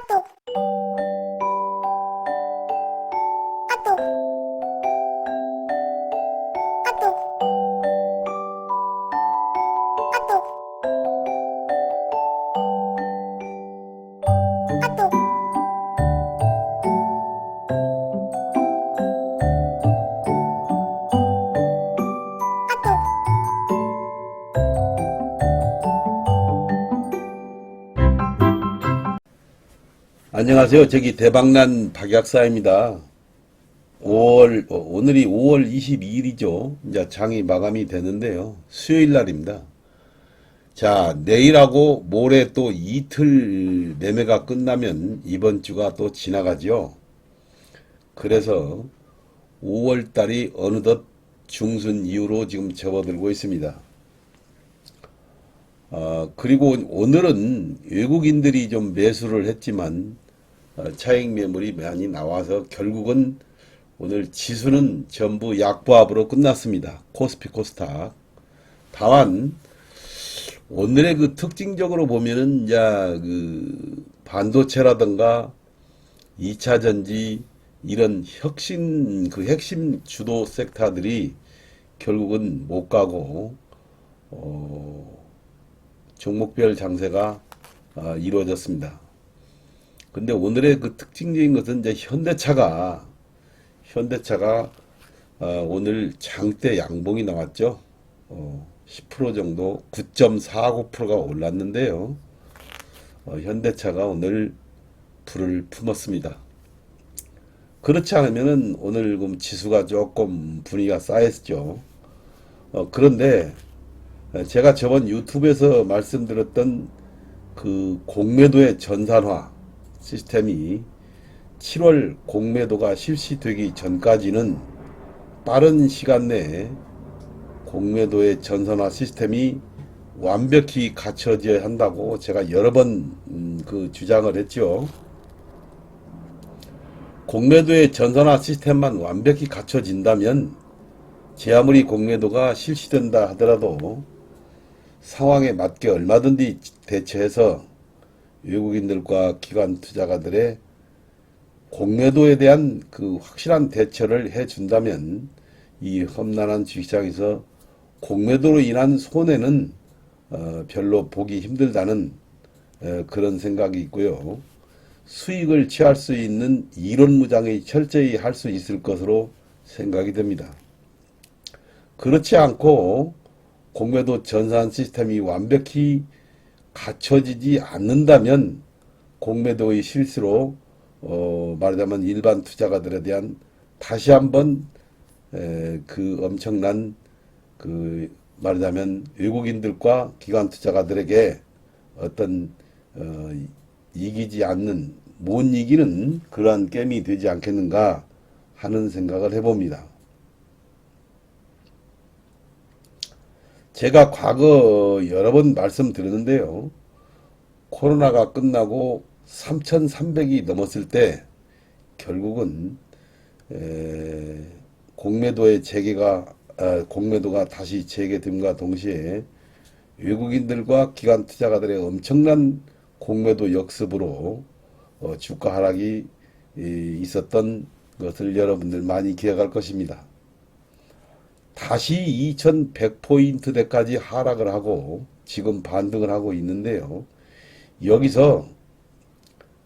아또 아또 아또 아또 아또 아또 안녕하세요. 저기 대박난 박약사입니다. 오늘이 5월 22일이죠. 이제 장이 마감이 되는데요. 수요일 날입니다. 자, 내일하고 모레 또 이틀 매매가 끝나면 이번 주가 또 지나가죠. 그래서 5월 달이 어느덧 중순 이후로 지금 접어들고 있습니다. 그리고 오늘은 외국인들이 좀 매수를 했지만 차익 매물이 많이 나와서 결국은 오늘 지수는 전부 약보합으로 끝났습니다. 코스피 코스닥. 다만 오늘의 그 특징적으로 보면은 이제 그 반도체라든가 2차 전지 이런 핵심 주도 섹터들이 결국은 못 가고 종목별 장세가 이루어졌습니다. 근데 오늘의 그 특징적인 것은 이제 현대차가 오늘 장대 양봉이 나왔죠. 10% 정도 9.49%가 올랐는데요. 현대차가 오늘 불을 품었습니다. 그렇지 않으면은 오늘 지수가 조금 분위기가 쌓였죠. 그런데 제가 저번 유튜브에서 말씀드렸던 그 공매도의 전산화 시스템이 7월 공매도가 실시되기 전까지는 빠른 시간 내에 공매도의 전산화 시스템이 완벽히 갖춰져야 한다고 제가 여러 번 그 주장을 했죠. 공매도의 전산화 시스템만 완벽히 갖춰진다면 제 아무리 공매도가 실시된다 하더라도 상황에 맞게 얼마든지 대처해서 외국인들과 기관 투자가들의 공매도에 대한 그 확실한 대처를 해준다면 이 험난한 주식시장에서 공매도로 인한 손해는 별로 보기 힘들다는 그런 생각이 있고요. 수익을 취할 수 있는 이론 무장이 철저히 할 수 있을 것으로 생각이 됩니다. 그렇지 않고 공매도 전산 시스템이 완벽히 갖춰지지 않는다면 공매도의 실수로 말하자면 일반 투자가들에 대한 다시 한번 그 엄청난 그 말하자면 외국인들과 기관 투자가들에게 어떤 이기지 않는 못 이기는 그러한 게임이 되지 않겠는가 하는 생각을 해봅니다. 제가 과거 여러 번 말씀드렸는데요. 코로나가 끝나고 3,300이 넘었을 때 결국은 공매도가 다시 재개됨과 동시에 외국인들과 기관 투자가들의 엄청난 공매도 역습으로 주가 하락이 있었던 것을 여러분들 많이 기억할 것입니다. 다시 2100포인트대까지 하락을 하고 지금 반등을 하고 있는데요. 여기서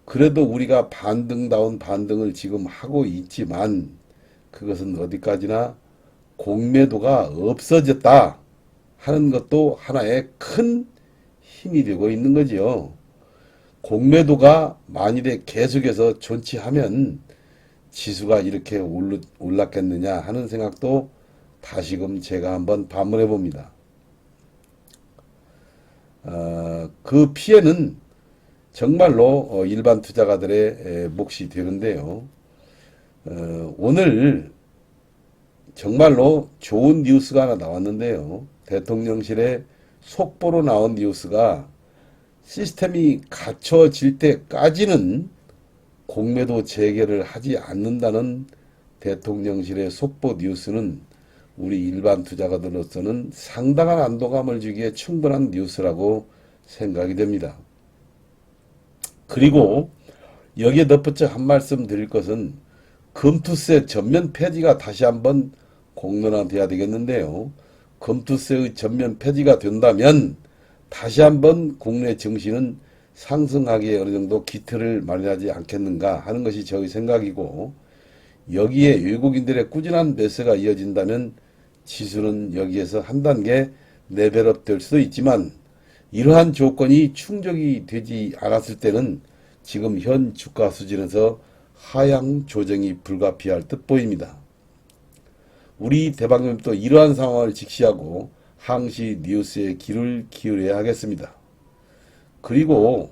그래도 우리가 반등다운 반등을 지금 하고 있지만 그것은 어디까지나 공매도가 없어졌다 하는 것도 하나의 큰 힘이 되고 있는 거지요. 공매도가 만일에 계속해서 존치하면 지수가 이렇게 올랐겠느냐 하는 생각도 다시금 제가 한번 반문해 봅니다. 그 피해는 정말로 일반 투자가들의 몫이 되는데요. 오늘 정말로 좋은 뉴스가 하나 나왔는데요. 대통령실에 속보로 나온 뉴스가 시스템이 갖춰질 때까지는 공매도 재개를 하지 않는다는 대통령실의 속보 뉴스는 우리 일반 투자가들로서는 상당한 안도감을 주기에 충분한 뉴스라고 생각이 됩니다. 그리고 여기에 덧붙여 한 말씀 드릴 것은 금투세 전면 폐지가 다시 한번 공론화돼야 되겠는데요. 금투세의 전면 폐지가 된다면 다시 한번 국내 증시는 상승하기에 어느 정도 기틀을 마련하지 않겠는가 하는 것이 저의 생각이고, 여기에 외국인들의 꾸준한 매수가 이어진다면 지수는 여기에서 한 단계 레벨업 될 수도 있지만, 이러한 조건이 충족이 되지 않았을 때는 지금 현 주가 수준에서 하향 조정이 불가피할 듯 보입니다. 우리 대방님도 이러한 상황을 직시하고 항시 뉴스에 귀를 기울여야 하겠습니다. 그리고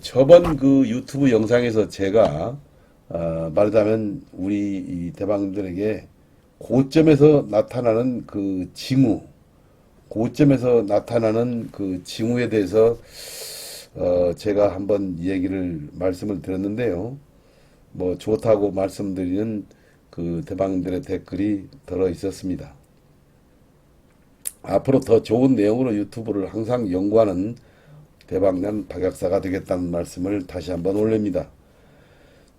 저번 그 유튜브 영상에서 제가 말하자면 우리 이 대방님들에게 고점에서 나타나는 그 징후, 고점에서 나타나는 그 징후에 대해서 제가 한번 말씀을 드렸는데요. 뭐 좋다고 말씀드리는 그 대방들의 댓글이 들어 있었습니다. 앞으로 더 좋은 내용으로 유튜브를 항상 연구하는 대방난 박약사가 되겠다는 말씀을 다시 한번 올립니다.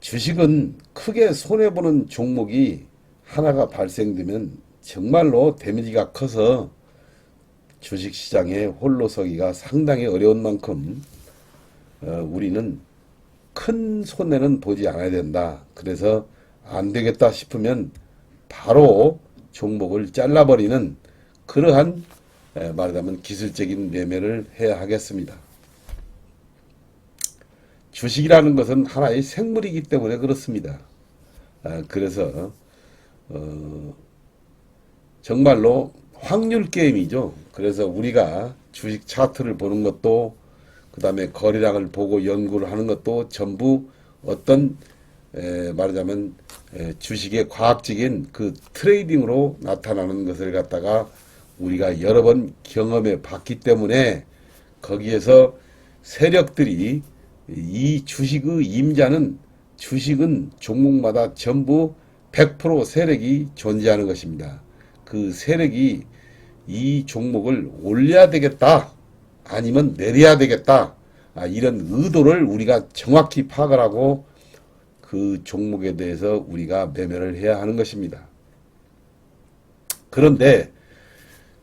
주식은 크게 손해보는 종목이 하나가 발생되면 정말로 데미지가 커서 주식시장에 홀로 서기가 상당히 어려운 만큼 우리는 큰 손해는 보지 않아야 된다. 그래서 안 되겠다 싶으면 바로 종목을 잘라버리는 그러한 말하자면 기술적인 매매를 해야 하겠습니다. 주식이라는 것은 하나의 생물이기 때문에 그렇습니다. 그래서 정말로 확률 게임이죠. 그래서 우리가 주식 차트를 보는 것도, 그 다음에 거래량을 보고 연구를 하는 것도 전부 어떤 말하자면 주식의 과학적인 그 트레이딩으로 나타나는 것을 갖다가 우리가 여러 번 경험해 봤기 때문에, 거기에서 세력들이 이 주식의 임자는, 주식은 종목마다 전부 100% 세력이 존재하는 것입니다. 그 세력이 이 종목을 올려야 되겠다, 아니면 내려야 되겠다, 이런 의도를 우리가 정확히 파악을 하고 그 종목에 대해서 우리가 매매를 해야 하는 것입니다. 그런데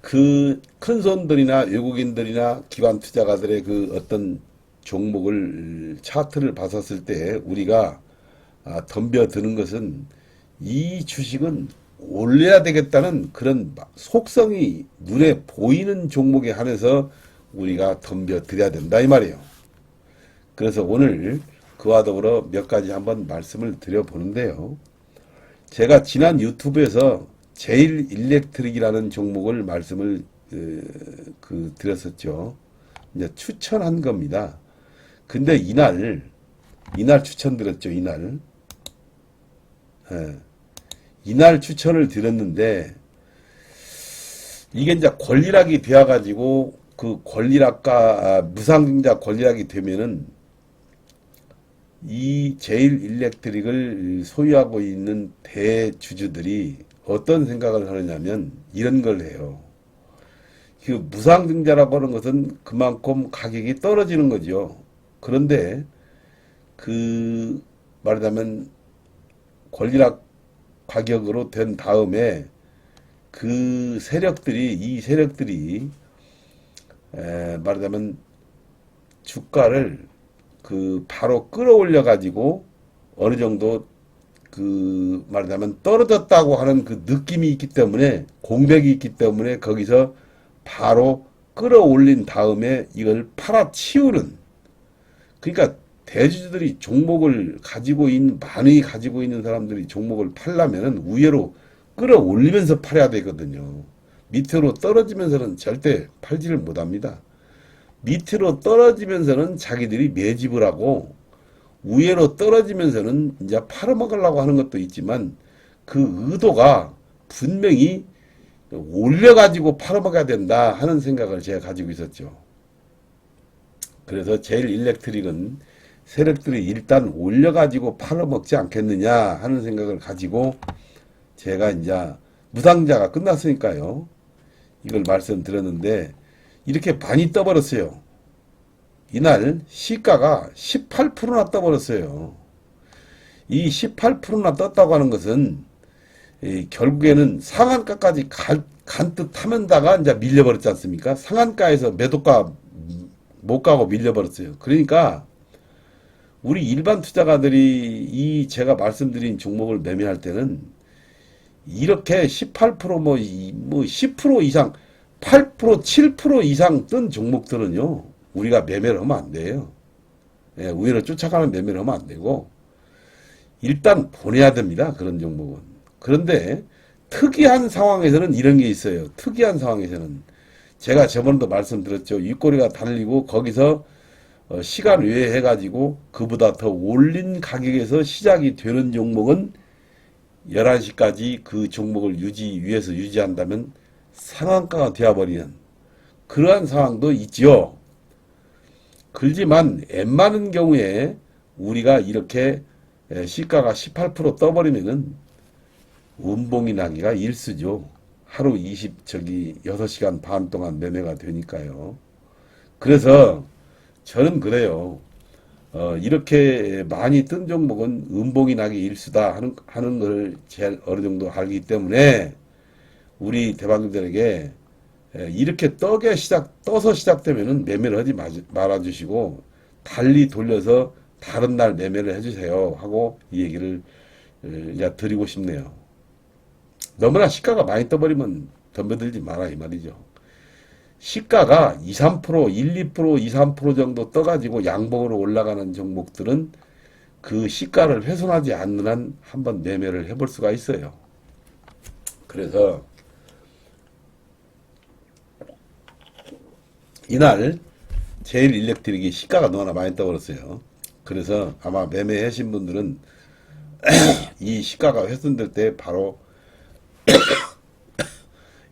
그 큰손들이나 외국인들이나 기관 투자가들의 그 어떤 종목을 차트를 봤었을 때 우리가 덤벼드는 것은, 이 주식은 올려야 되겠다는 그런 속성이 눈에 보이는 종목에 한해서 우리가 덤벼드려야 된다 이 말이에요. 그래서 오늘 그와 더불어 몇 가지 한번 말씀을 드려보는데요. 제가 지난 유튜브에서 제일 일렉트릭이라는 종목을 말씀을 드렸었죠. 이제 추천한 겁니다. 근데 이날 추천드렸죠. 이날 추천을 드렸는데, 이게 이제 권리락이 되어가지고 그 권리락과 무상증자 권리락이 되면은 이 제일 일렉트릭을 소유하고 있는 대주주들이 어떤 생각을 하느냐면 이런 걸 해요. 그 무상증자라고 하는 것은 그만큼 가격이 떨어지는 거죠. 그런데 그 말하자면 권리락 가격으로 된 다음에 이 세력들이 말하자면 주가를 그 바로 끌어올려 가지고 어느 정도 그 말하자면 떨어졌다고 하는 그 느낌이 있기 때문에, 공백이 있기 때문에 거기서 바로 끌어올린 다음에 이걸 팔아치우는, 그러니까 대주주들이 종목을 많이 가지고 있는 사람들이 종목을 팔려면은 우회로 끌어올리면서 팔아야 되거든요. 밑으로 떨어지면서는 절대 팔지를 못합니다. 밑으로 떨어지면서는 자기들이 매집을 하고, 위로 떨어지면서는 이제 팔아먹으려고 하는 것도 있지만, 그 의도가 분명히 올려가지고 팔아먹어야 된다 하는 생각을 제가 가지고 있었죠. 그래서 제일 일렉트릭은 세력들이 일단 올려가지고 팔아먹지 않겠느냐 하는 생각을 가지고, 제가 이제 무상자가 끝났으니까요, 이걸 말씀드렸는데 이렇게 많이 떠버렸어요. 이날 시가가 18%나 떠버렸어요. 이 18%나 떴다고 하는 것은 결국에는 상한가까지 간뜩 타면다가 이제 밀려버렸지 않습니까? 상한가에서 매도가 못 가고 밀려버렸어요. 그러니까 우리 일반 투자가들이 이 제가 말씀드린 종목을 매매할 때는 이렇게 18%뭐 10% 이상 8% 7% 이상 뜬 종목들은요 우리가 매매를 하면 안 돼요. 예, 우위를 쫓아가는 매매를 하면 안 되고 일단 보내야 됩니다. 그런 종목은. 그런데 특이한 상황에서는 이런 게 있어요. 특이한 상황에서는 제가 저번에도 말씀드렸죠. 윗꼬리가 달리고 거기서 시간 외에 해가지고 그보다 더 올린 가격에서 시작이 되는 종목은 11시까지 그 종목을 위에서 유지한다면 상한가가 되어버리는 그러한 상황도 있지요. 그렇지만 웬만한 경우에 우리가 이렇게 시가가 18% 떠버리면은 운봉이 나기가 일쑤죠. 하루 6시간 반 동안 매매가 되니까요. 그래서 저는 그래요. 이렇게 많이 뜬 종목은 음봉이 나기 일쑤다 하는 걸 제일 어느 정도 알기 때문에 우리 대방들에게 이렇게 떠서 시작되면은 매매를 하지 말아주시고 달리 돌려서 다른 날 매매를 해주세요 하고 이 얘기를 드리고 싶네요. 너무나 시가가 많이 떠버리면 덤벼들지 마라 이 말이죠. 시가가 2, 3%, 1, 2%, 2, 3% 정도 떠가지고 양봉으로 올라가는 종목들은 그 시가를 훼손하지 않는 한 한번 매매를 해볼 수가 있어요. 그래서 이날 제일 일렉트릭이 시가가 너무나 많이 떠버렸어요. 그래서 아마 매매하신 분들은 이 시가가 훼손될 때 바로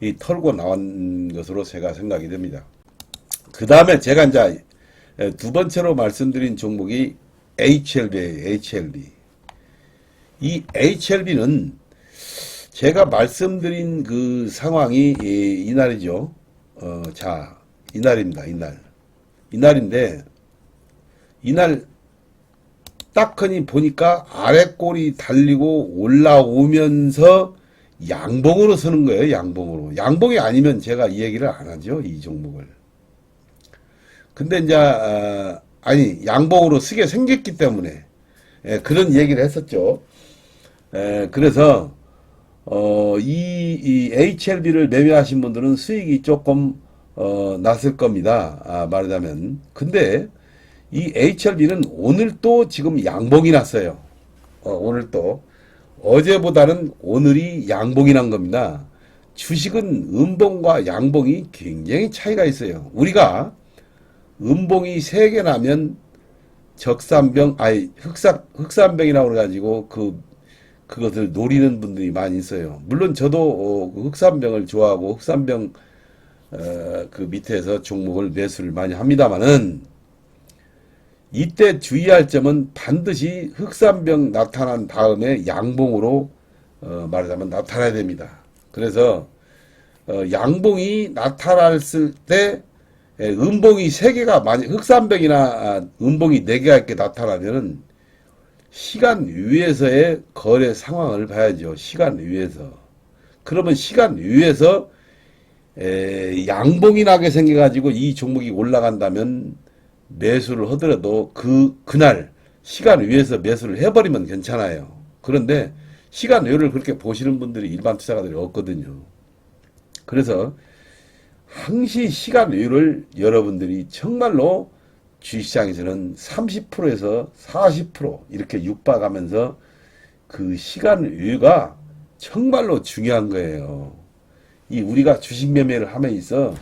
이 털고 나온 것으로 제가 생각이 됩니다. 그 다음에 제가 이제 두 번째로 말씀드린 종목이 HLB예요. HLB. 이 HLB는 제가 말씀드린 그 상황이 이날이죠. 자, 이날입니다. 이날인데 이날 딱 하니 보니까 아래 꼬리 달리고 올라오면서 양봉으로 서는 거예요. 양봉으로. 양봉이 아니면 제가 이 얘기를 안 하죠. 이 종목을. 근데 이제 아니 양봉으로 쓰게 생겼기 때문에 그런 얘기를 했었죠. 그래서 이 HLB를 매매하신 분들은 수익이 조금 났을 겁니다. 말하자면. 근데 이 HLB는 오늘 또 지금 양봉이 났어요. 오늘 또 어제보다는 오늘이 양봉이 난 겁니다. 주식은 음봉과 양봉이 굉장히 차이가 있어요. 우리가 음봉이 3개 나면 흑산병이라고 그래가지고 그것을 노리는 분들이 많이 있어요. 물론 저도 그 흑산병을 좋아하고 흑산병 그 밑에서 종목을 매수를 많이 합니다만은 이때 주의할 점은 반드시 흑산병 나타난 다음에 양봉으로 말하자면 나타나야 됩니다. 그래서 양봉이 나타났을 때 음봉이 3개가 만약 흑산병이나 음봉이 4개가 이렇게 나타나면은 시간 위에서의 거래 상황을 봐야죠. 시간 위에서. 그러면 시간 위에서 양봉이 나게 생겨가지고 이 종목이 올라간다면 매수를 하더라도 그날 시간 위에서 매수를 해버리면 괜찮아요. 그런데 시간 외를 그렇게 보시는 분들이 일반 투자가들이 없거든요. 그래서 항시 시간 외를 여러분들이 정말로 주식시장에서는 30%에서 40% 이렇게 육박하면서 그 시간 외가 정말로 중요한 거예요. 이 우리가 주식 매매를 함에 있어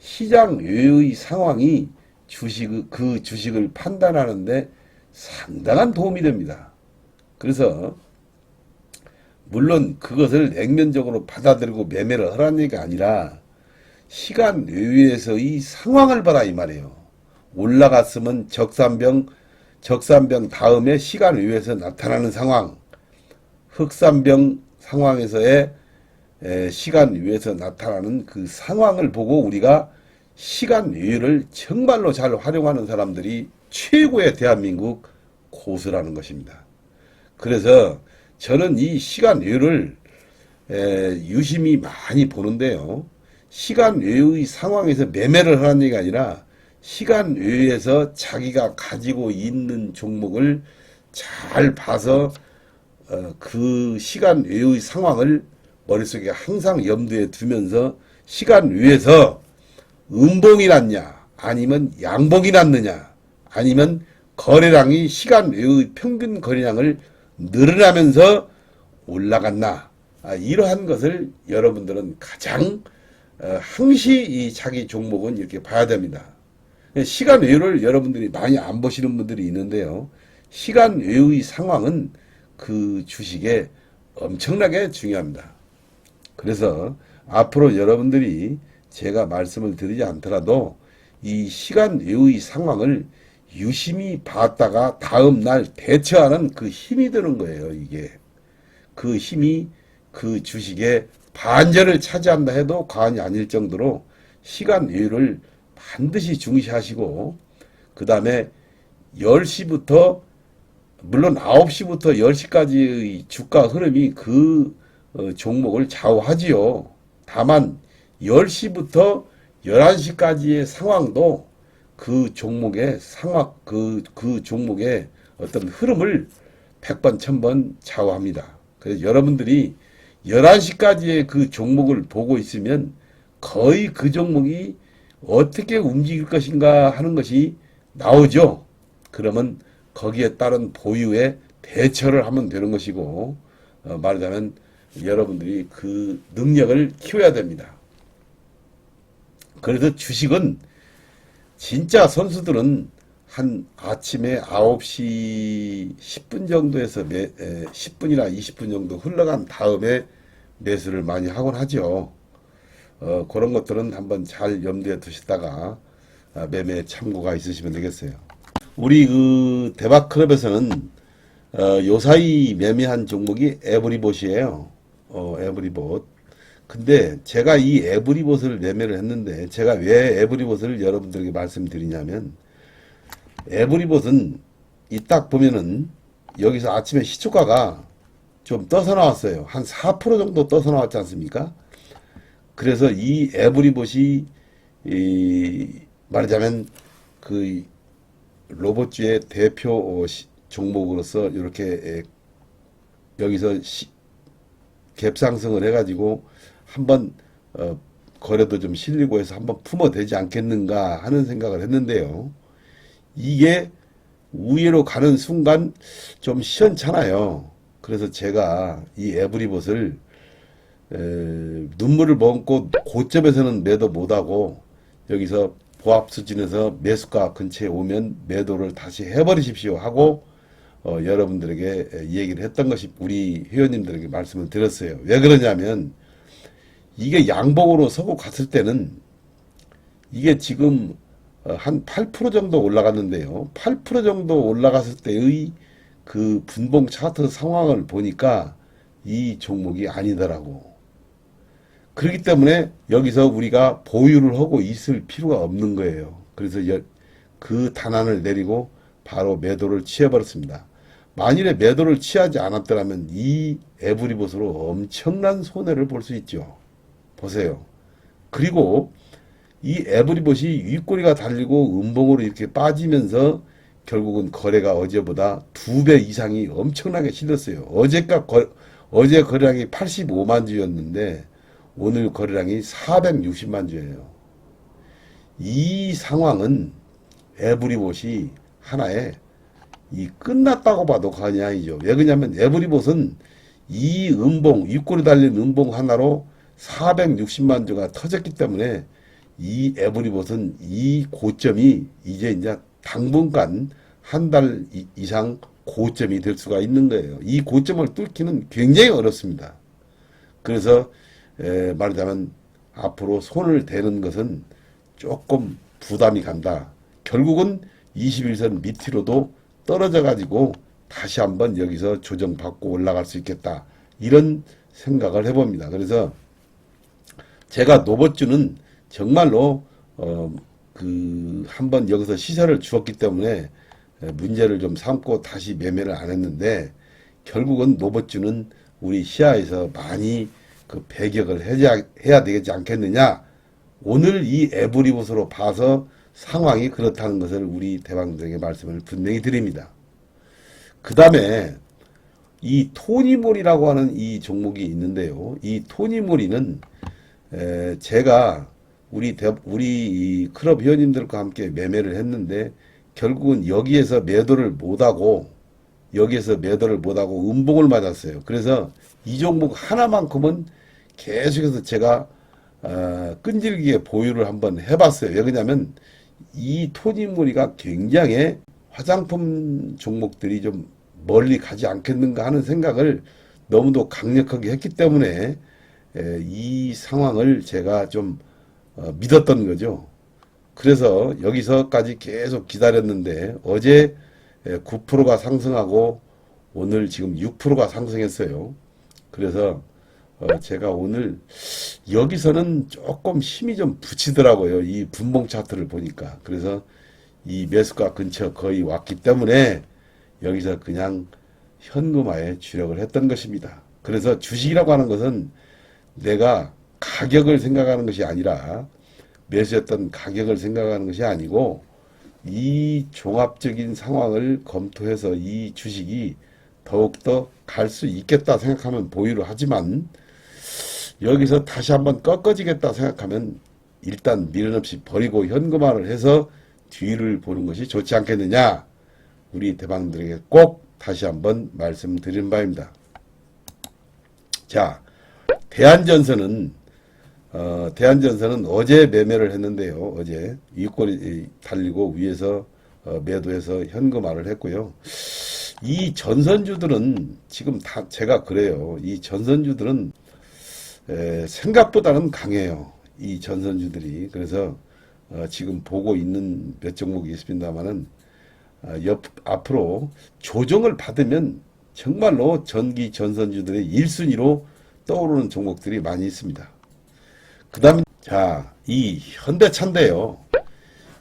시장 외의 상황이 그 주식을 판단하는데 상당한 도움이 됩니다. 그래서 물론 그것을 냉면적으로 받아들이고 매매를 하라는 얘기가 아니라 시간 외에서의 상황을 봐라 이 말이에요. 올라갔으면 적산병 다음에 시간 외에서 나타나는 상황, 흑산병 상황에서의 시간 외에서 나타나는 그 상황을 보고 우리가 시간 외를 정말로 잘 활용하는 사람들이 최고의 대한민국 고수라는 것입니다. 그래서 저는 이 시간 외를 유심히 많이 보는데요. 시간 외의 상황에서 매매를 하는 얘기가 아니라 시간 외에서 자기가 가지고 있는 종목을 잘 봐서 그 시간 외의 상황을 머릿속에 항상 염두에 두면서 시간 외에서 음봉이 났냐 아니면 양봉이 났느냐 아니면 거래량이 시간 외의 평균 거래량을 늘어나면서 올라갔나 이러한 것을 여러분들은 가장 항시 이 자기 종목은 이렇게 봐야 됩니다. 시간 외를 여러분들이 많이 안 보시는 분들이 있는데요. 시간 외의 상황은 그 주식에 엄청나게 중요합니다. 그래서 앞으로 여러분들이 제가 말씀을 드리지 않더라도 이 시간 외의 상황을 유심히 봤다가 다음 날 대처하는 그 힘이 드는 거예요. 이게 그 힘이 그 주식의 반전을 차지한다 해도 과언이 아닐 정도로 시간 외를 반드시 중시하시고 그 다음에 10시부터 물론 9시부터 10시까지의 주가 흐름이 그 종목을 좌우하지요. 다만 10시부터 11시까지의 상황도 그 종목의 그 종목의 어떤 흐름을 100번, 1000번 좌우합니다. 그래서 여러분들이 11시까지의 그 종목을 보고 있으면 거의 그 종목이 어떻게 움직일 것인가 하는 것이 나오죠. 그러면 거기에 따른 보유에 대처를 하면 되는 것이고 말하자면 여러분들이 그 능력을 키워야 됩니다. 그래서 주식은 진짜 선수들은 한 아침에 9시 10분 정도에서 10분이나 20분 정도 흘러간 다음에 매수를 많이 하곤 하죠. 그런 것들은 한번 잘 염두에 두시다가 매매에 참고가 있으시면 되겠어요. 우리 그 대박클럽에서는 요사이 매매한 종목이 에브리봇이에요. 에브리봇. 근데 제가 이 에브리봇을 매매를 했는데 제가 왜 에브리봇을 여러분들에게 말씀드리냐면 에브리봇은 이 딱 보면은 여기서 아침에 시초가가 좀 떠서 나왔어요. 한 4% 정도 떠서 나왔지 않습니까? 그래서 이 에브리봇이 말하자면 그 로봇주의 대표 종목으로서 이렇게 여기서 갭상승을 해가지고 한번 거래도 좀 실리고 해서 한번 품어 되지 않겠는가 하는 생각을 했는데요. 이게 우위로 가는 순간 좀 시원찮아요. 그래서 제가 이 에브리봇을 눈물을 머금고 고점에서는 매도 못하고 여기서 보합 수준에서 매수가 근처에 오면 매도를 다시 해버리십시오 하고 여러분들에게 얘기를 했던 것이 우리 회원님들에게 말씀을 드렸어요. 왜 그러냐면 이게 양봉으로 서고 갔을 때는 이게 지금 한 8% 정도 올라갔는데요. 8% 정도 올라갔을 때의 그 분봉 차트 상황을 보니까 이 종목이 아니더라고. 그렇기 때문에 여기서 우리가 보유를 하고 있을 필요가 없는 거예요. 그래서 그 단안을 내리고 바로 매도를 취해버렸습니다. 만일에 매도를 취하지 않았더라면 이 에브리봇으로 엄청난 손해를 볼 수 있죠. 보세요. 그리고 이 에브리봇이 윗꼬리가 달리고 음봉으로 이렇게 빠지면서 결국은 거래가 어제보다 2배 이상이 엄청나게 실렸어요. 어제 거래량이 85만 주였는데 오늘 거래량이 460만 주예요. 이 상황은 에브리봇이 하나의 끝났다고 봐도 과언이 아니죠. 왜 그러냐면 에브리봇은 이 윗꼬리 달린 음봉 하나로 460만 주가 터졌기 때문에 이 에브리봇은 이 고점이 이제 당분간 한 달 이상 고점이 될 수가 있는 거예요. 이 고점을 뚫기는 굉장히 어렵습니다. 그래서 말하자면 앞으로 손을 대는 것은 조금 부담이 간다. 결국은 21선 밑으로도 떨어져 가지고 다시 한번 여기서 조정받고 올라갈 수 있겠다. 이런 생각을 해봅니다. 그래서 제가 노봇주는 정말로 한번 여기서 시세를 주었기 때문에 문제를 좀 삼고 다시 매매를 안 했는데, 결국은 노버주는 우리 시야에서 많이 그 배격을 해야 되지 않겠느냐. 오늘 이 에브리봇으로 봐서 상황이 그렇다는 것을 우리 대방들에게 말씀을 분명히 드립니다. 그 다음에 이 토니모리라고 하는 이 종목이 있는데요. 이 토니모리는 제가 우리 이 클럽 회원님들과 함께 매매를 했는데, 결국은 여기에서 매도를 못하고 음봉을 맞았어요. 그래서 이 종목 하나만큼은 계속해서 제가 끈질기게 보유를 한번 해봤어요. 왜 그러냐면 이 토니모리가 굉장히 화장품 종목들이 좀 멀리 가지 않겠는가 하는 생각을 너무도 강력하게 했기 때문에 이 상황을 제가 좀 믿었던 거죠. 그래서 여기서까지 계속 기다렸는데, 어제 9%가 상승하고 오늘 지금 6%가 상승했어요. 그래서 제가 오늘 여기서는 조금 힘이 좀 붙이더라고요. 이 분봉 차트를 보니까. 그래서 이 매수가 근처 거의 왔기 때문에 여기서 그냥 현금화에 주력을 했던 것입니다. 그래서 주식이라고 하는 것은 내가 가격을 생각하는 것이 아니라, 매수했던 가격을 생각하는 것이 아니고, 이 종합적인 상황을 검토해서 이 주식이 더욱더 갈 수 있겠다 생각하면 보유를 하지만, 여기서 다시 한번 꺾어지겠다 생각하면 일단 미련 없이 버리고 현금화를 해서 뒤를 보는 것이 좋지 않겠느냐. 우리 대방들에게 꼭 다시 한번 말씀드리는 바입니다. 자, 대한전선은 어제 매매를 했는데요. 어제 이익권이 달리고 위에서 매도해서 현금화를 했고요. 이 전선주들은 지금 다 제가 그래요. 이 전선주들은 생각보다는 강해요. 이 전선주들이. 그래서 지금 보고 있는 몇 종목이 있습니다만은, 앞으로 조정을 받으면 정말로 전기 전선주들의 1순위로 떠오르는 종목들이 많이 있습니다. 그 다음에 자, 이 현대차인데요.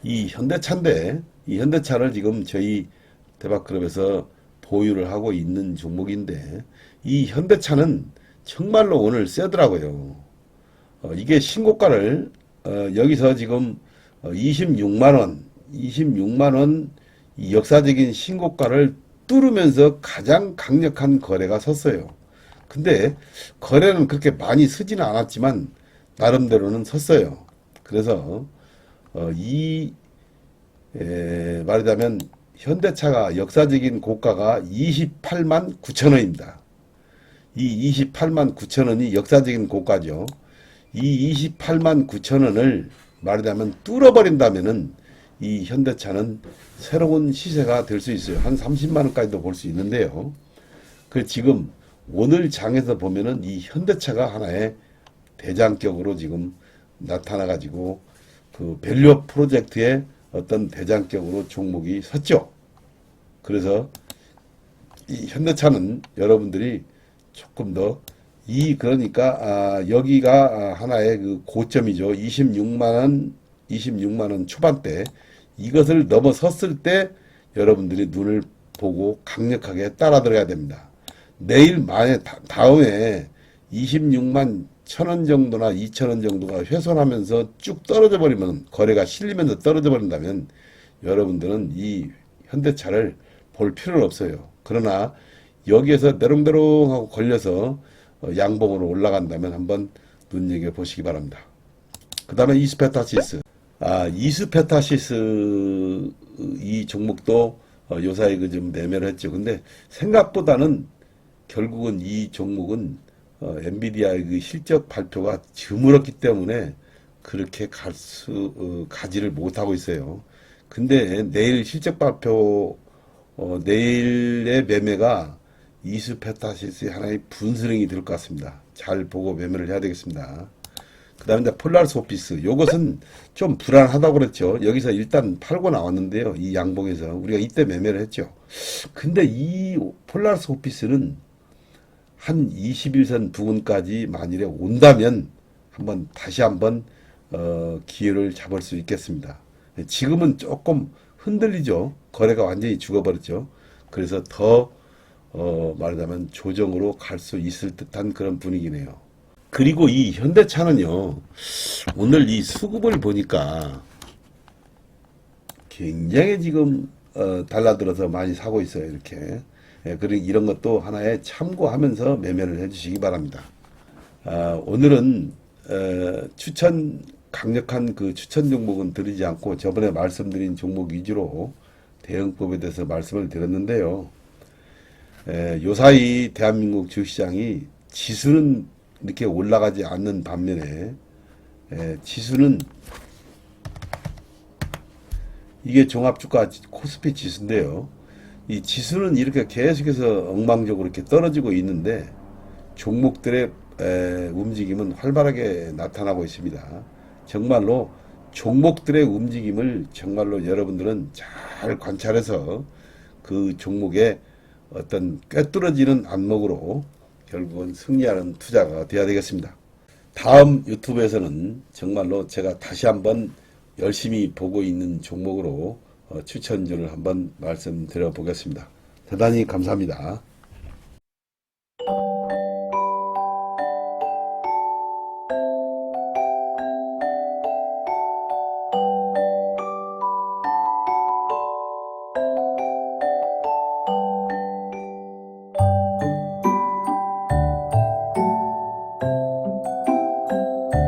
이 현대차를 지금 저희 대박그룹에서 보유를 하고 있는 종목인데, 이 현대차는 정말로 오늘 세더라고요. 이게 신고가를 여기서 지금 26만원 이 역사적인 신고가를 뚫으면서 가장 강력한 거래가 섰어요. 근데 거래는 그렇게 많이 서지는 않았지만 나름대로는 섰어요. 그래서 말하자면 현대차가 역사적인 고가가 28만 9천 원입니다. 이 28만 9천 원이 역사적인 고가죠. 이 28만 9천 원을 말하자면 뚫어버린다면은 이 현대차는 새로운 시세가 될 수 있어요. 한 30만 원까지도 볼 수 있는데요. 그 지금 오늘 장에서 보면은 이 현대차가 하나의 대장격으로 지금 나타나가지고 그 밸류업 프로젝트의 어떤 대장격으로 종목이 섰죠. 그래서 이 현대차는 여러분들이 조금 더 그러니까 여기가 하나의 그 고점이죠. 26만 원 초반대, 이것을 넘어섰을 때 여러분들이 눈을 보고 강력하게 따라 들어야 됩니다. 내일 만에 다음에 26만 1,000원 정도나 2,000원 정도가 훼손하면서 쭉 떨어져 버리면, 거래가 실리면서 떨어져 버린다면 여러분들은 이 현대차를 볼 필요는 없어요. 그러나 여기에서 내롱내롱하고 걸려서 양봉으로 올라간다면 한번 눈여겨 보시기 바랍니다. 그 다음에 이스페타시스. 이스페타시스 이 종목도 요사이 좀 매매를 했죠. 근데 생각보다는 결국은 이 종목은 엔비디아의 그 실적 발표가 드물었기 때문에 그렇게 가지를 못하고 있어요. 근데 내일 실적 발표, 내일의 매매가 이스페타시스의 하나의 분수령이 될 것 같습니다. 잘 보고 매매를 해야 되겠습니다. 그 다음에 폴라리스 오피스, 요것은 좀 불안하다고 그랬죠. 여기서 일단 팔고 나왔는데요. 이 양봉에서 우리가 이때 매매를 했죠. 근데 이 폴라리스 오피스는 한 21선 부근까지 만일에 온다면 다시 한번 기회를 잡을 수 있겠습니다. 지금은 조금 흔들리죠. 거래가 완전히 죽어버렸죠. 그래서 더 말하자면 조정으로 갈 수 있을 듯한 그런 분위기네요. 그리고 이 현대차는요, 오늘 이 수급을 보니까 굉장히 지금 달라들어서 많이 사고 있어요. 이렇게. 예, 그리고 이런 것도 하나의 참고하면서 매매를 해주시기 바랍니다. 오늘은 강력한 그 추천 종목은 드리지 않고 저번에 말씀드린 종목 위주로 대응법에 대해서 말씀을 드렸는데요. 요사이 대한민국 주식시장이 지수는 이렇게 올라가지 않는 반면에 지수는 이게 종합주가 코스피 지수인데요. 이 지수는 이렇게 계속해서 엉망적으로 이렇게 떨어지고 있는데 종목들의 움직임은 활발하게 나타나고 있습니다. 정말로 종목들의 움직임을 정말로 여러분들은 잘 관찰해서 그 종목의 어떤 꿰뚫어지는 안목으로 결국은 승리하는 투자가 되어야 되겠습니다. 다음 유튜브에서는 정말로 제가 다시 한번 열심히 보고 있는 종목으로 추천주를 한번 말씀드려 보겠습니다. 대단히 감사합니다.